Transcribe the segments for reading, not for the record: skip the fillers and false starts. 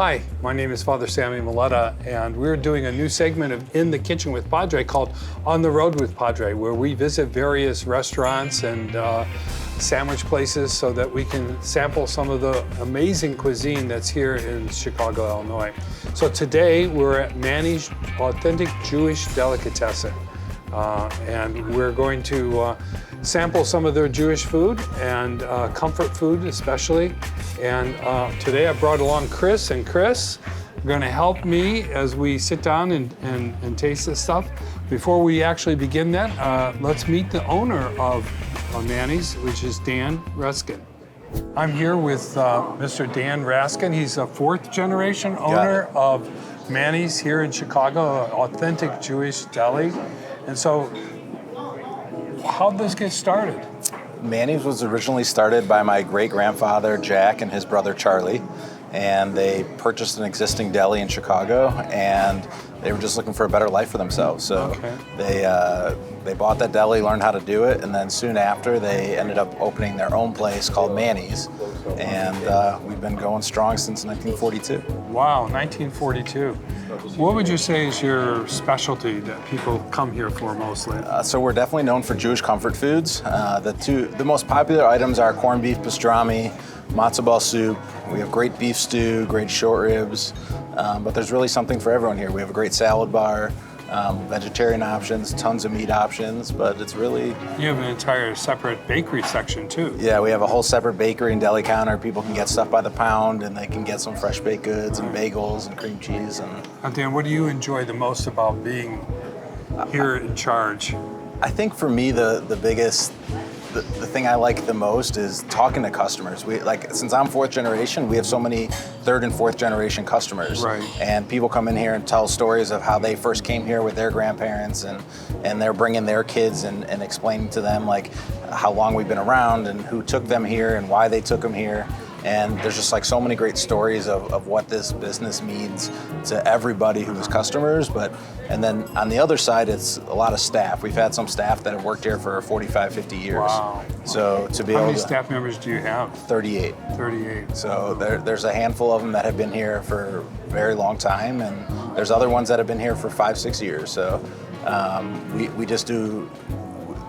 Hi, my name is Father Sammie Maletta, and we're doing a new segment of In the Kitchen with Padre called On the Road with Padre, where we visit various restaurants and sandwich places so that we can sample some of the amazing cuisine that's here in Chicago, Illinois. So today we're at Manny's Authentic Jewish Delicatessen, and we're going to sample some of their Jewish food and comfort food especially. And today I brought along Kris, and Kris are gonna help me as we sit down and taste this stuff. Before we actually begin that, let's meet the owner of Manny's, which is Dan Raskin. I'm here with Mr. Dan Raskin. He's a fourth generation owner of Manny's here in Chicago, an authentic Jewish deli. And so, how'd this get started? Manny's was originally started by my great-grandfather, Jack, and his brother, Charlie. And they purchased an existing deli in Chicago, and they were just looking for a better life for themselves. So they bought that deli, learned how to do it, and then soon after, they ended up opening their own place called Manny's. And we've been going strong since 1942. Wow, 1942. What would you say is your specialty that people come here for mostly? So we're definitely known for Jewish comfort foods. The most popular items are corned beef pastrami, matzo ball soup. We have great beef stew, great short ribs, but there's really something for everyone here. We have a great salad bar, vegetarian options, tons of meat options, but it's really... You have an entire separate bakery section too. Yeah, we have a whole separate bakery and deli counter. People can get stuff by the pound, and they can get some fresh baked goods and bagels and cream cheese. And Dan, what do you enjoy the most about being here in charge? I think for me, the thing I like the most is talking to customers. Since I'm fourth generation, we have so many third and fourth generation customers. Right. And people come in here and tell stories of how they first came here with their grandparents, and they're bringing their kids and explaining to them like how long we've been around and who took them here and why they took them here. And there's just like so many great stories of what this business means to everybody who is customers. And then on the other side, it's a lot of staff. We've had some staff that have worked here for 45, 50 years. Wow. So to be How able many to... staff members do you have? 38. 38. So there's a handful of them that have been here for a very long time, and there's other ones that have been here for 5, 6 years. So we just do...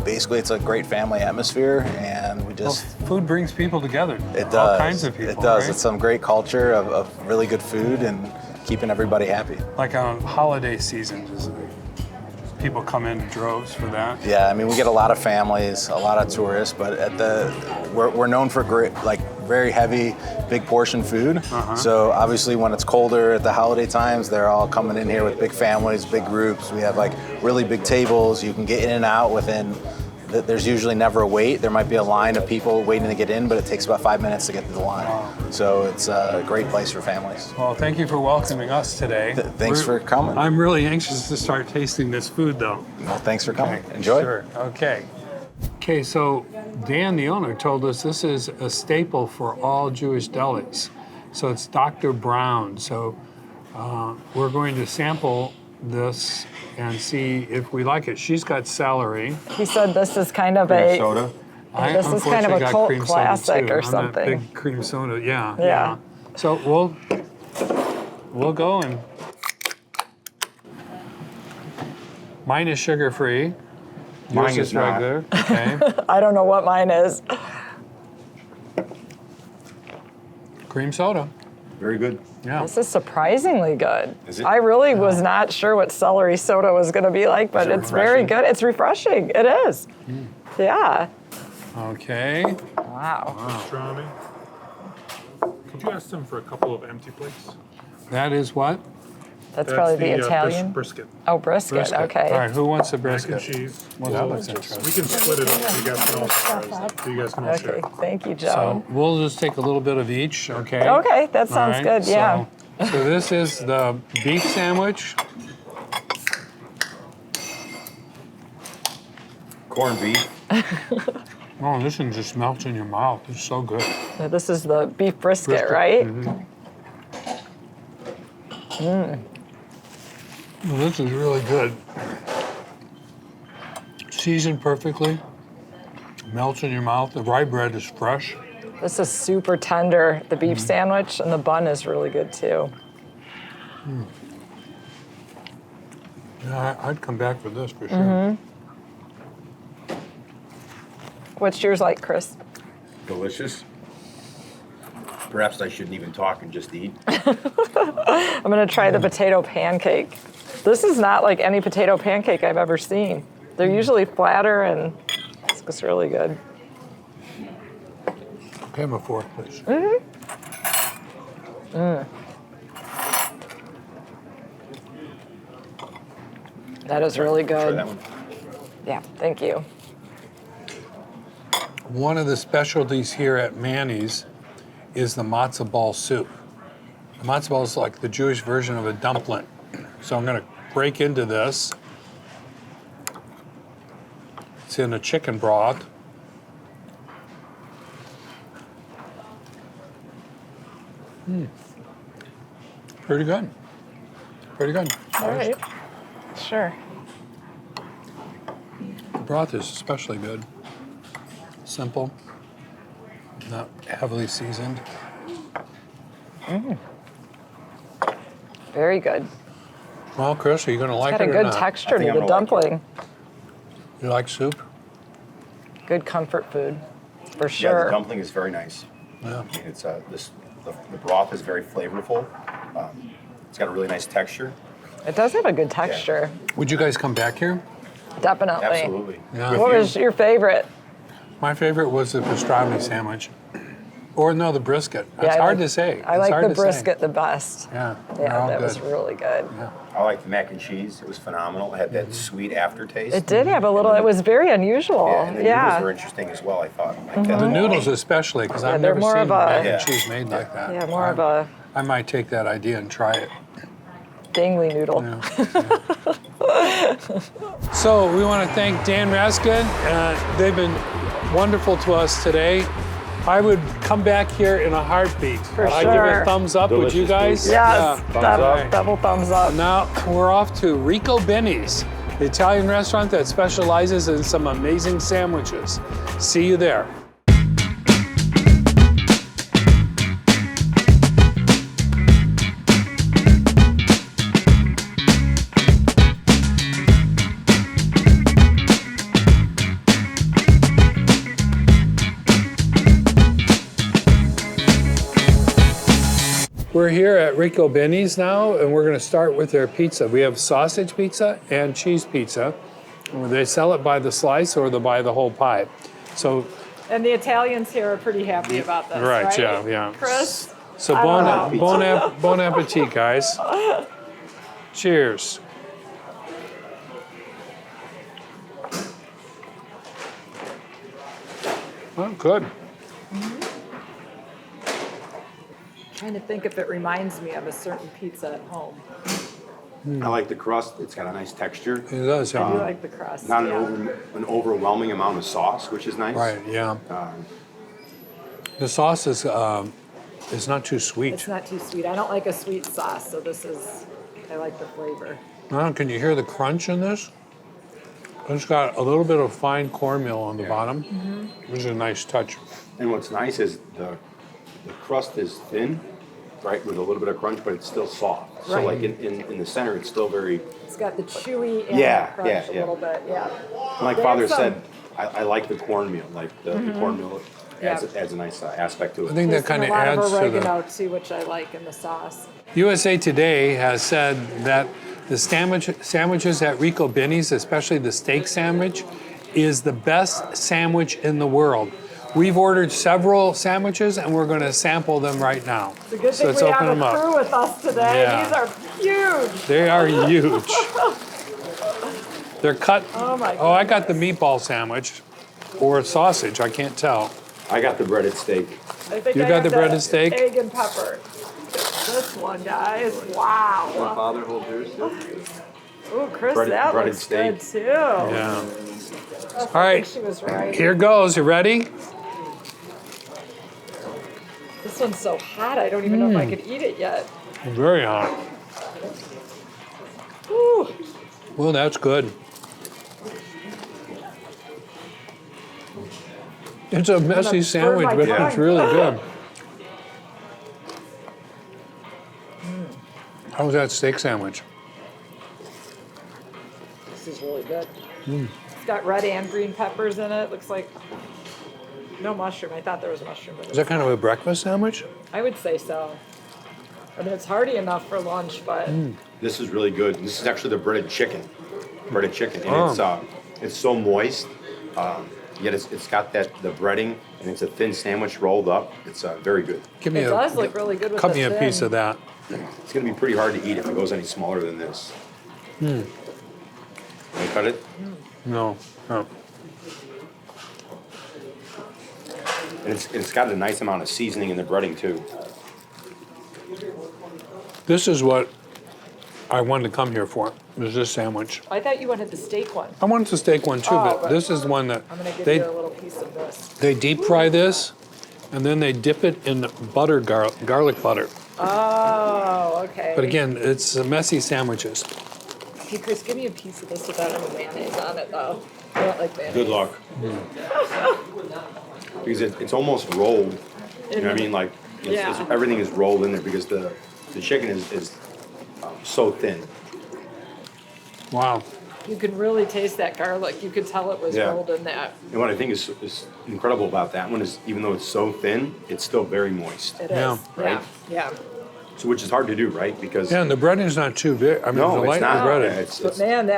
Basically, it's a great family atmosphere, and we just... Well, food brings people together. It does. All kinds of people, It does. Right? It's some great culture of really good food and keeping everybody happy. Like on holiday season, does people come in droves for that? Yeah, I mean, we get a lot of families, a lot of tourists, but we're known for great, very heavy, big portion food. So obviously when it's colder at the holiday times, they're all coming in here with big families, big groups. We have really big tables. You can get in and out within, there's usually never a wait. There might be a line of people waiting to get in, but it takes about 5 minutes to get to the line. Wow. So it's a great place for families. Well, thank you for welcoming us today. Thanks for coming. I'm really anxious to start tasting this food though. Well, thanks for coming. Okay, Enjoy. Sure, okay. Okay, so Dan, the owner, told us this is a staple for all Jewish delis. So it's Dr. Brown. So we're going to sample this and see if we like it. She's got celery. He said this is kind of Cream soda. This is kind of a cult classic or I'm something. a big cream soda, yeah. Yeah. So we'll go and... Mine is sugar-free. Yours is regular. Okay. I don't know what mine is. Cream soda. Very good. Yeah. This is surprisingly good. Is it? I really was not sure what celery soda was going to be like, but it's very good. It's refreshing. It is. Yeah. Okay. Wow. Pastrami. Could you ask them for a couple of empty plates? That is what? That's probably the the Italian. brisket. Oh, brisket. Okay. All right, who wants the Mac and brisket? cheese. Well, that looks interesting. We can split it up so you guys can all so you guys can all share. Okay. Thank you, So Joe. we'll just take a little bit of each, okay? Okay, that All sounds right, good. Yeah. So this is the beef sandwich. Corned beef. Oh, this one just melts in your mouth. It's so good. This is the beef brisket, right? Well, this is really good. Seasoned perfectly. Melts in your mouth. The rye bread is fresh. This is super tender, the beef sandwich, and the bun is really good too. Yeah, I'd come back for this for sure. What's yours like, Kris? Delicious. Perhaps I shouldn't even talk and just eat. I'm gonna try the potato pancake. This is not like any potato pancake I've ever seen. They're usually flatter and it's really good. Okay, have a fork, please. That is really Try good. that one. Yeah, thank you. One of the specialties here at Manny's is the matzo ball soup. The matzo ball is like the Jewish version of a dumpling. So I'm going to break into this. It's in a chicken broth. Pretty good. Pretty good. All right. Sure. The broth is especially good. Simple, not heavily seasoned. Very good. Well, Kris, are you going to like Got a it or good not? texture I think to the I'm gonna like dumpling. You like soup? Good comfort food, for Yeah, sure. the dumpling is very nice. Yeah. I mean, it's the broth is very flavorful. It's got a really nice texture. It does have a good texture. Would you guys come back here? Definitely. Absolutely. Yeah. With What you. was your favorite? My favorite was the pastrami sandwich. Or no, the brisket. Yeah, It's I hard like- to say. I It's like hard the to say. brisket the best. Yeah, they're Yeah, all that good. was really good. Yeah. I like the mac and cheese. It was phenomenal. It had that sweet aftertaste. It did have a little, it was very unusual. Yeah, and the Yeah. noodles were interesting as well, I thought. Like that. The noodles especially, because I've they're never more seen of a- mac Yeah. and cheese made like that. Yeah, more of a I might take that idea and try it. dangly noodle. Yeah. So we want to thank Dan Raskin. They've been wonderful to us today. I would come back here in a heartbeat. For I'd give it sure. a thumbs up. Would you Delicious guys? food. Yes, Yeah. double thumbs up. Now we're off to Ricobene's, the Italian restaurant that specializes in some amazing sandwiches. See you there. We're here at Ricobene's now, and we're going to start with their pizza. We have sausage pizza and cheese pizza. They sell it by the slice or by the whole pie. So, And the Italians here are pretty happy about this, right, yeah. Chris? So I don't know. bon appetit, guys. Cheers. Oh, good. Trying to think if it reminds me of a certain pizza at home. I like the crust. It's got a nice texture. It does, I do yeah. like the crust. Not yeah. an overwhelming amount of sauce, which is nice. Right, yeah. The sauce is not too sweet. It's not too sweet. I don't like a sweet sauce, so I like the flavor. Can you hear the crunch in this? It's got a little bit of fine cornmeal on the bottom, which is a nice touch. And what's nice is the crust is thin, right, with a little bit of crunch, but it's still soft. So Right. like in the center, it's still very, It's got the chewy and Yeah, the crunch yeah, a yeah. little bit, yeah. like They Father have some- said, I like the cornmeal. Like the cornmeal adds, Yeah. adds a nice aspect to it. I think that There's kind of a lot adds of to the. oregano too, which I like in the sauce. USA Today has said that the sandwiches at Ricobene's, especially the steak sandwich, is the best sandwich in the world. We've ordered several sandwiches and we're going to sample them right now. It's a good So thing let's we open have them a up. crew with us today. Yeah. These are huge. They are huge. They're cut. Oh my Oh, I got the meatball sandwich or sausage. I can't tell. I got the breaded steak. I think You I got have the breaded steak? Egg and pepper. This one, guys. Wow. Father, hold yours. Ooh, Chris, Breaded- that breaded looks good steak. too. Yeah. I All right. think she was right. Here goes. You ready? This one's so hot, I don't even know if I could eat it yet. Very hot. Ooh. Well, that's good. It's a messy burn sandwich, my but tongue. it's really good. How was that steak sandwich? This is really good. It's got red and green peppers in it. Looks like no mushroom. I thought there was mushroom. But Is that kind of a breakfast sandwich? I would say so. I mean, it's hearty enough for lunch, but This is really good. This is actually the breaded chicken. And it's so moist. Yet it's got the breading, and it's a thin sandwich rolled up. It's very good. Give me it does look really good with cut the me a thin. piece of that. It's gonna be pretty hard to eat if it goes any smaller than this. Can you cut it? No. Oh. And it's got a nice amount of seasoning in the breading too. This is what I wanted to come here for. Was this sandwich? I thought you wanted the steak one. I wanted the steak one too, Oh, but this is the one that I'm gonna give they you a little piece of this. they deep fry this, and then they dip it in butter, garlic butter. Oh, okay. But again, it's messy sandwiches. Hey, Chris, give me a piece of this without any mayonnaise on it, though. I don't like mayonnaise. Good luck. Because it's almost rolled. You know what I mean? Like everything is rolled in there because the chicken is so thin. Wow. You can really taste that garlic. You could tell it was Yeah. rolled in that. And what I think is incredible about that one is even though it's so thin, it's still very moist. It is. Yeah. Right? Yeah. So which is hard to do, right? Because Yeah, and the breading's not too big. I mean, no, the it's lightly not. breaded. Yeah, it's, But man,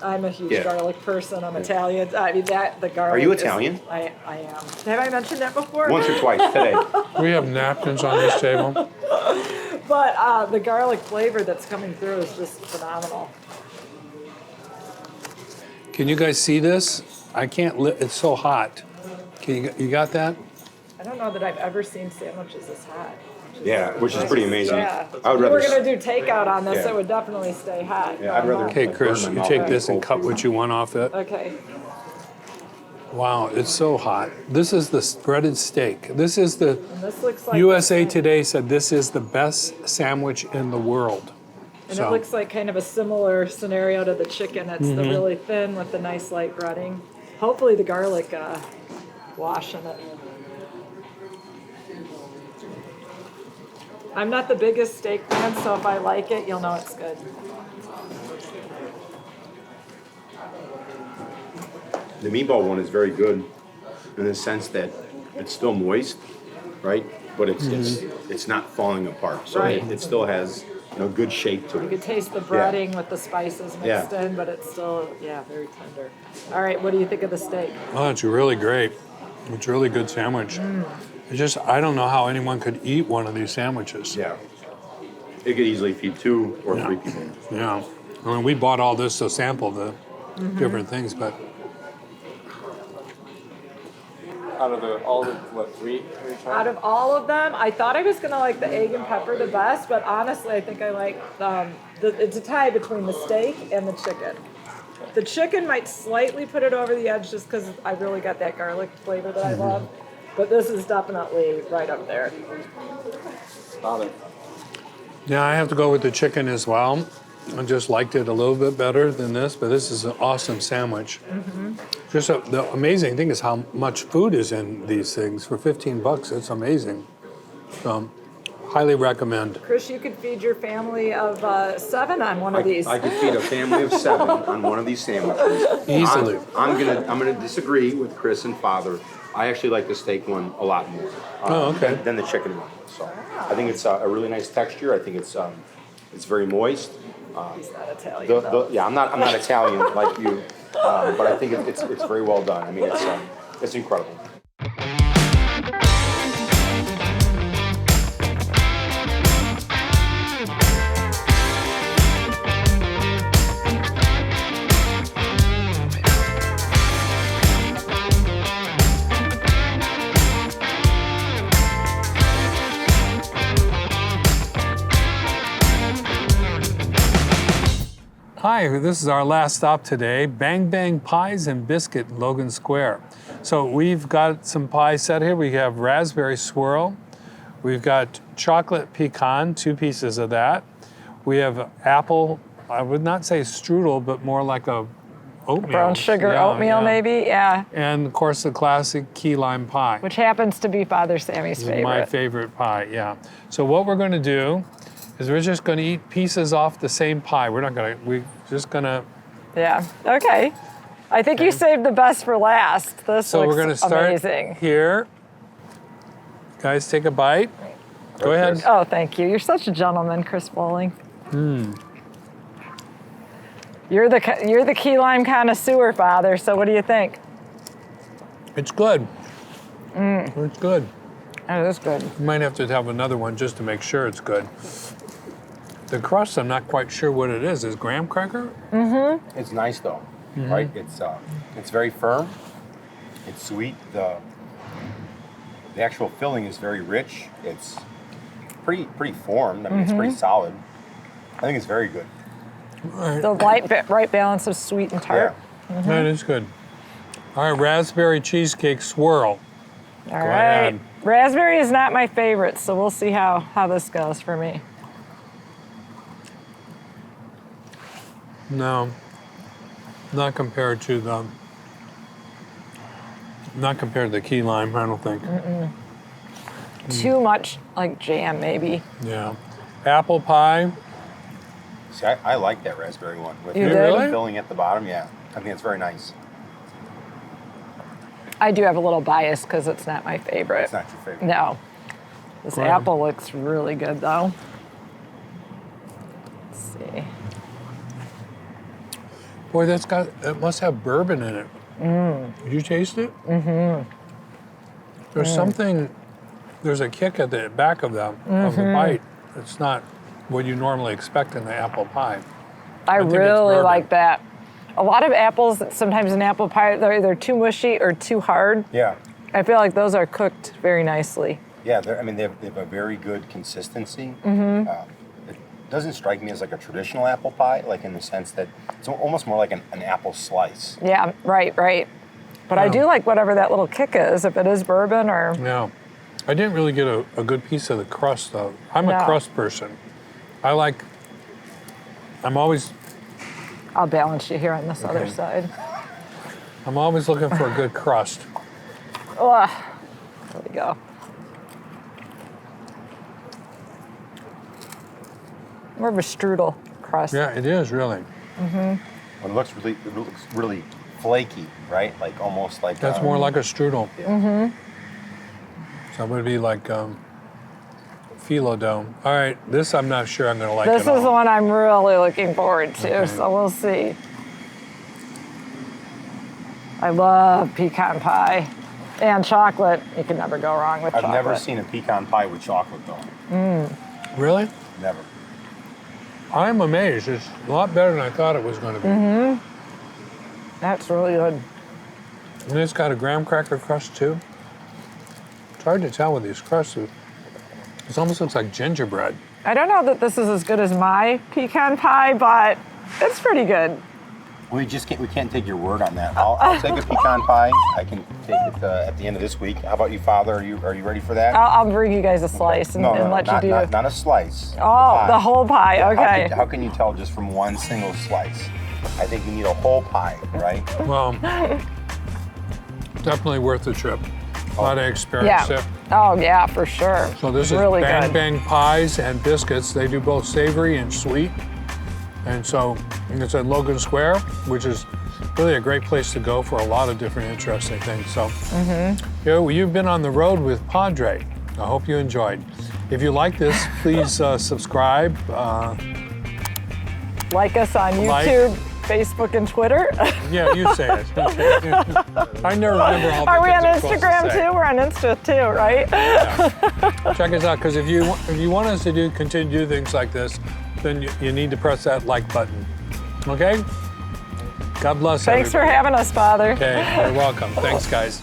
I'm a huge Yeah. garlic person. I'm Italian. I mean, the garlic. Are you is- Italian? I am. Have I mentioned that before? once or twice today. We have napkins on this table. But the garlic flavor that's coming through is just phenomenal. Can you guys see this? I can't. It's so hot. You got that? I don't know that I've ever seen sandwiches this hot. Yeah, which is pretty amazing. Yeah. I would If rather. we were gonna do takeout on this, Yeah. it would definitely stay hot. Yeah, I'd rather- Okay, Chris, burn you my take mouth. this and cut what you want off it. Okay. Wow, it's so hot. This is the breaded steak. This is the And this looks like USA Today said this is the best sandwich in the world. And So- it looks like kind of a similar scenario to the chicken. It's Mm-hmm. the really thin with the nice light breading. Hopefully the garlic wash in it. I'm not the biggest steak fan, so if I like it, you'll know it's good. The meatball one is very good in the sense that it's still moist, right? But it's not falling apart. So Right. it still has good shape to You it. can taste the breading with the spices mixed Yeah. in, but it's still, very tender. All right, what do you think of the steak? Oh, it's really great. It's a really good sandwich. It's just, I don't know how anyone could eat one of these sandwiches. Yeah. It could easily feed 2 or 3 people. Yeah. I mean, we bought all this to sample the different things, but Out of all the, what, three? Out of all of them, I thought I was gonna like the egg and pepper the best, but honestly, I think I like it's a tie between the steak and the chicken. The chicken might slightly put it over the edge just because I really got that garlic flavor that I love, but this is definitely right up there. Father. yeah, I have to go with the chicken as well. I just liked it a little bit better than this, but this is an awesome sandwich. Just the amazing thing is how much food is in these things. For $15, it's amazing. So, highly recommend. Chris, you could feed your family of 7 on one of these. I could feed a family of 7 on one of these sandwiches. Easily. I'm gonna disagree with Chris and Father. I actually like the steak one a lot more. Oh, okay. Than the chicken one. So I think it's a really nice texture. I think it's very moist. He's not Italian. though. I'm not Italian like you, but I think it's very well done. I mean, it's incredible. Hi, this is our last stop today, Bang Bang Pies and Biscuit in Logan Square. So we've got some pies set here. We have raspberry swirl. We've got chocolate pecan, 2 pieces of that. We have apple, I would not say strudel, but more like a oatmeal. Brown sugar Yeah, oatmeal, yeah. maybe? Yeah. And of course the classic key lime pie. Which happens to be Father Sammie's This is favorite. my favorite pie, yeah. So what we're going to do is we're just going to eat pieces off the same pie. We're just going to. Yeah. Okay. I think you saved the best for last. This So looks we're going to start amazing. here. Guys, take a bite. Go ahead. Oh, thank you. You're such a gentleman, Kris Bowling. You're the key lime connoisseur, Father. So what do you think? It's good. It's good. Oh, that's good. You might have to have another one just to make sure it's good. The crust, I'm not quite sure what it is. Is graham cracker? It's nice though, right? It's very firm. It's sweet. The actual filling is very rich. It's pretty formed. I mean, it's pretty solid. I think it's very good. The right balance of sweet and tart. Yeah. That is good. All right, raspberry cheesecake swirl. All right. ahead. Raspberry is not my favorite, so we'll see how this goes for me. No, not compared to the key lime. I don't think. Too much like jam, maybe. Yeah, apple pie. See, I like that raspberry one with You the did? filling at the bottom. Yeah, I think it's very nice. I do have a little bias because it's not my favorite. It's not your favorite. No. This Right. apple looks really good, though. Let's see. Boy, it must have bourbon in it. Did you taste it? There's there's a kick at the back of the bite. It's not what you normally expect in the apple pie. I think it's really bourbon. like that. A lot of apples, sometimes in apple pie, they're either too mushy or too hard. Yeah, I feel like those are cooked very nicely. yeah. I mean, they have a very good consistency. It doesn't strike me as like a traditional apple pie, like in the sense that it's almost more like an apple slice. Yeah, right. But I Yeah. do like whatever that little kick is, if it is bourbon or... Yeah. I didn't really get a good piece of the crust, though. I'm a No. crust person. I'm always I'll balance you here on this other side. looking for a good crust. Ugh. There we go. More of a strudel crust. Yeah, it is really. It looks really flaky, right? Like almost like That's more like a strudel. So it would be like phyllo dough. All right, this I'm not sure I'm going to like This at is the all. one I'm really looking forward to, so we'll see. I love pecan pie and chocolate. You can never go wrong with I've chocolate. never seen a pecan pie with chocolate though. Really? Never. I'm amazed. It's a lot better than I thought it was going to be. That's really good. And it's got a graham cracker crust too. It's hard to tell with these crusts. It almost looks like gingerbread. I don't know that this is as good as my pecan pie, but it's pretty good. We can't take your word on that. I'll take a pecan pie. I can take it at the end of this week. How about you, Father? Are you ready for that? I'll bring you guys a slice and let you do it. Not a slice. Oh, the whole pie, Yeah, okay. How can you tell just from one single slice? I think you need a whole pie, right? Well, definitely worth the trip. A lot of experience Yeah. there. Oh, yeah, for sure. So this really is Bang good. Bang Pies and Biscuits. They do both savory and sweet. And so it's at Logan Square, which is really a great place to go for a lot of different interesting things. So you've been on the road with Padre. I hope you enjoyed. If you like this, please subscribe. Like us on Like. YouTube, Facebook, and Twitter. Yeah, you say it. I never remember all the Are we on things I'm supposed to Instagram say. too? We're on Insta too, right? Check us out, because if you want us to continue to do things like this, then you need to press that like button. Okay? God bless Thanks for everybody. having us, Father. Okay, you're welcome. Thanks, guys.